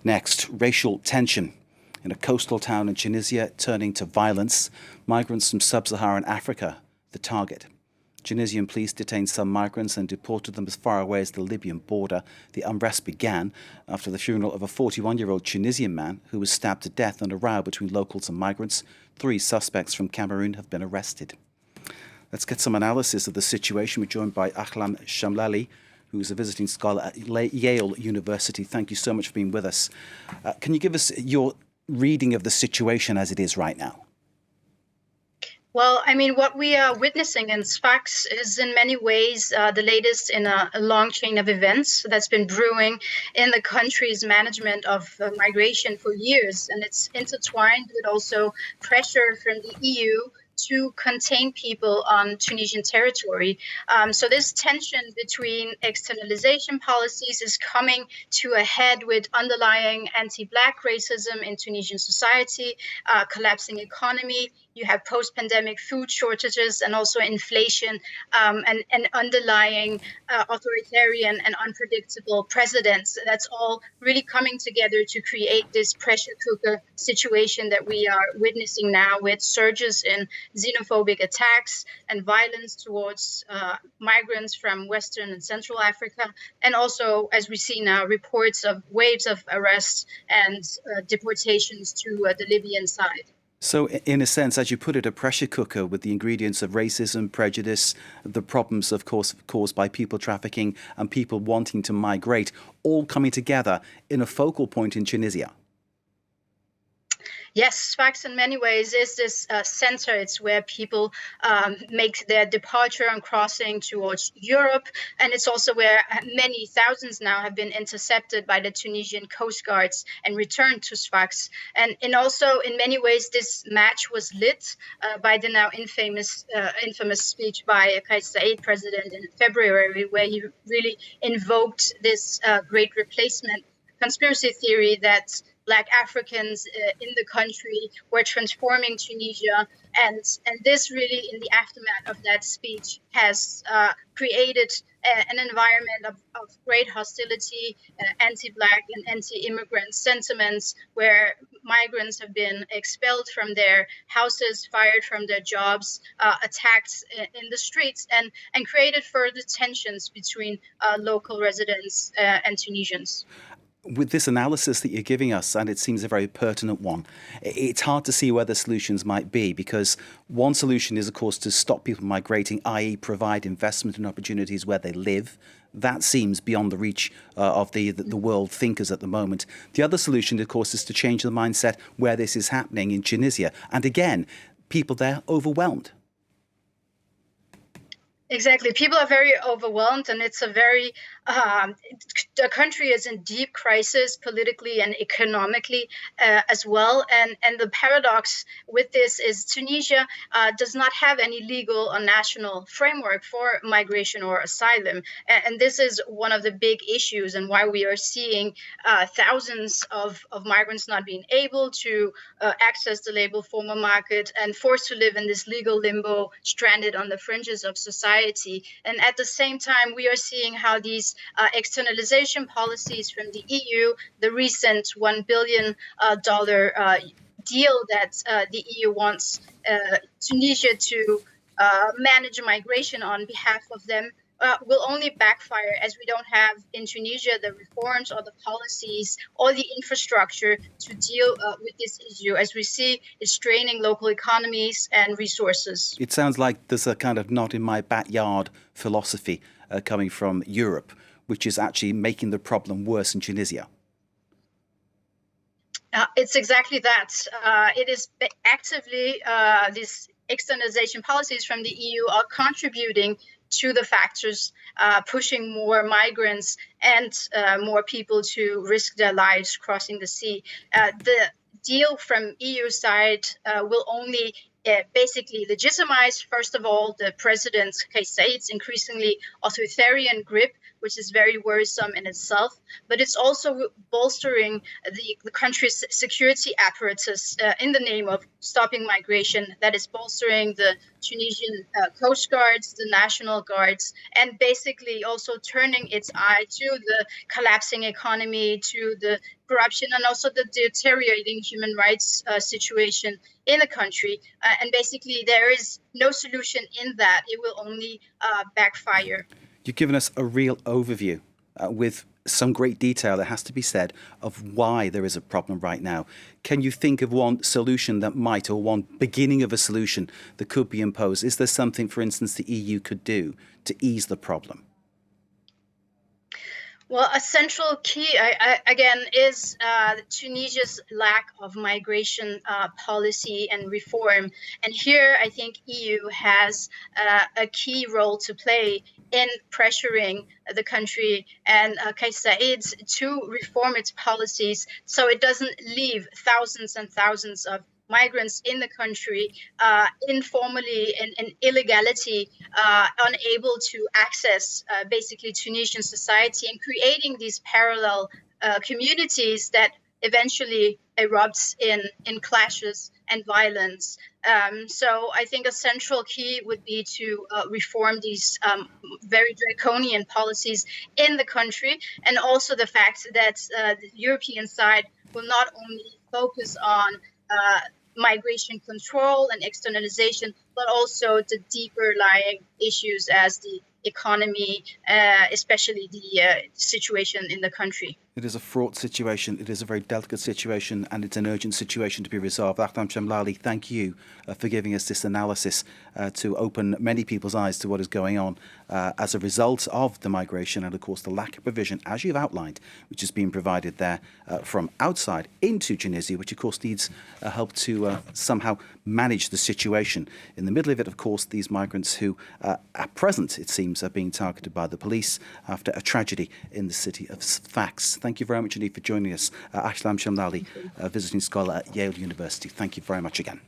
Next, racial tension. In a coastal town in Tunisia turning to violence, migrants from sub-Saharan Africa, the target. Tunisian police detained some migrants and deported them as far away as the Libyan border. The unrest began after the funeral of a 41-year-old Tunisian man who was stabbed to death in a row between locals and migrants. 3 suspects from Cameroon have been arrested. Let's get some analysis of the situation. We're joined by Ahlam Chemlali, who is a visiting scholar at Yale University. Thank you so much for being with us. Can you give us your reading of the situation as it is right now? Well, I mean, what we are witnessing in Sfax is in many ways the latest in a long chain of events that's been brewing in the country's management of migration for years. And it's intertwined with also pressure from the EU to contain people on Tunisian territory. So this tension between externalization policies is coming to a head with underlying anti-Black racism in Tunisian society, collapsing economy. You have post-pandemic food shortages and also inflation and underlying authoritarian and unpredictable presidents. That's all really coming together to create this pressure cooker situation that we are witnessing now, with surges in xenophobic attacks and violence towards migrants from Western and Central Africa. And also, as we see now, reports of waves of arrests and deportations to the Libyan side. So in a sense, as you put it, a pressure cooker with the ingredients of racism, prejudice, the problems, of course, caused by people trafficking and people wanting to migrate, all coming together in a focal point in Tunisia. Yes, Sfax in many ways is this center. It's where people make their departure and crossing towards Europe. And it's also where many thousands now have been intercepted by the Tunisian Coast Guards and returned to Sfax. And also in many ways, this match was lit by the now infamous speech by Kais Saied president in February, where he really invoked this great replacement conspiracy theory that Black Africans in the country were transforming Tunisia. And this really, in the aftermath of that speech, has created an environment of great hostility, anti-Black and anti-immigrant sentiments, where migrants have been expelled from their houses, fired from their jobs, attacked in the streets, and created further tensions between local residents and Tunisians. With this analysis that you're giving us, and it seems a very pertinent one, it's hard to see where the solutions might be, because one solution is, of course, to stop people migrating, i.e. provide investment and opportunities where they live. That seems beyond the reach of the world thinkers at the moment. The other solution, of course, is to change the mindset where this is happening in Tunisia. And again, people there overwhelmed. Exactly. People are very overwhelmed, and it's a very the country is in deep crisis politically and economically as well. And the paradox with this is Tunisia does not have any legal or national framework for migration or asylum. And this is one of the big issues, and why we are seeing thousands of migrants not being able to access the labor formal market and forced to live in this legal limbo, stranded on the fringes of society. And at the same time, we are seeing how these externalization policies from the EU, the recent $1 billion deal that the EU wants Tunisia to manage migration on behalf of them, will only backfire, as we don't have in Tunisia the reforms or the policies or the infrastructure to deal with this issue, as we see it's straining local economies and resources. It sounds like there's a kind of not in my backyard philosophy coming from Europe, which is actually making the problem worse in Tunisia. It's exactly that. It is actively these externalization policies from the EU are contributing to the factors pushing more migrants and more people to risk their lives crossing the sea. The deal from EU side will only basically legitimize, first of all, the president Kais Saied's increasingly authoritarian grip, which is very worrisome in itself. But it's also bolstering the country's security apparatus in the name of stopping migration. That is bolstering the Tunisian Coast Guards, the National Guards, and basically also turning its eye to the collapsing economy, to the corruption, and also the deteriorating human rights situation in the country. And basically, there is no solution in that. It will only backfire. You've given us a real overview with some great detail, it has to be said, of why there is a problem right now. Can you think of one solution that might, or one beginning of a solution that could be imposed? Is there something, for instance, the EU could do to ease the problem? Well, a central key, again, is Tunisia's lack of migration policy and reform. And here, I think EU has a key role to play in pressuring the country and Kais Saied to reform its policies so it doesn't leave thousands and thousands of migrants in the country informally and in illegality, unable to access basically Tunisian society, and creating these parallel communities that eventually erupts in clashes and violence. So I think a central key would be to reform these very draconian policies in the country, and also the fact that the European side will not only focus on migration control and externalization, but also the deeper lying issues as the economy, especially the situation in the country. It is a fraught situation, it is a very delicate situation, and it's an urgent situation to be resolved. Ahlam Chemlali, thank you for giving us this analysis to open many people's eyes to what is going on as a result of the migration and, of course, the lack of provision, as you've outlined, which is being provided there from outside into Tunisia, which, of course, needs help to somehow manage the situation. In the middle of it, of course, these migrants who, at present, it seems, are being targeted by the police after a tragedy in the city of Sfax. Thank you very much indeed for joining us. Ahlam Chemlali, a visiting scholar at Yale University. Thank you very much again.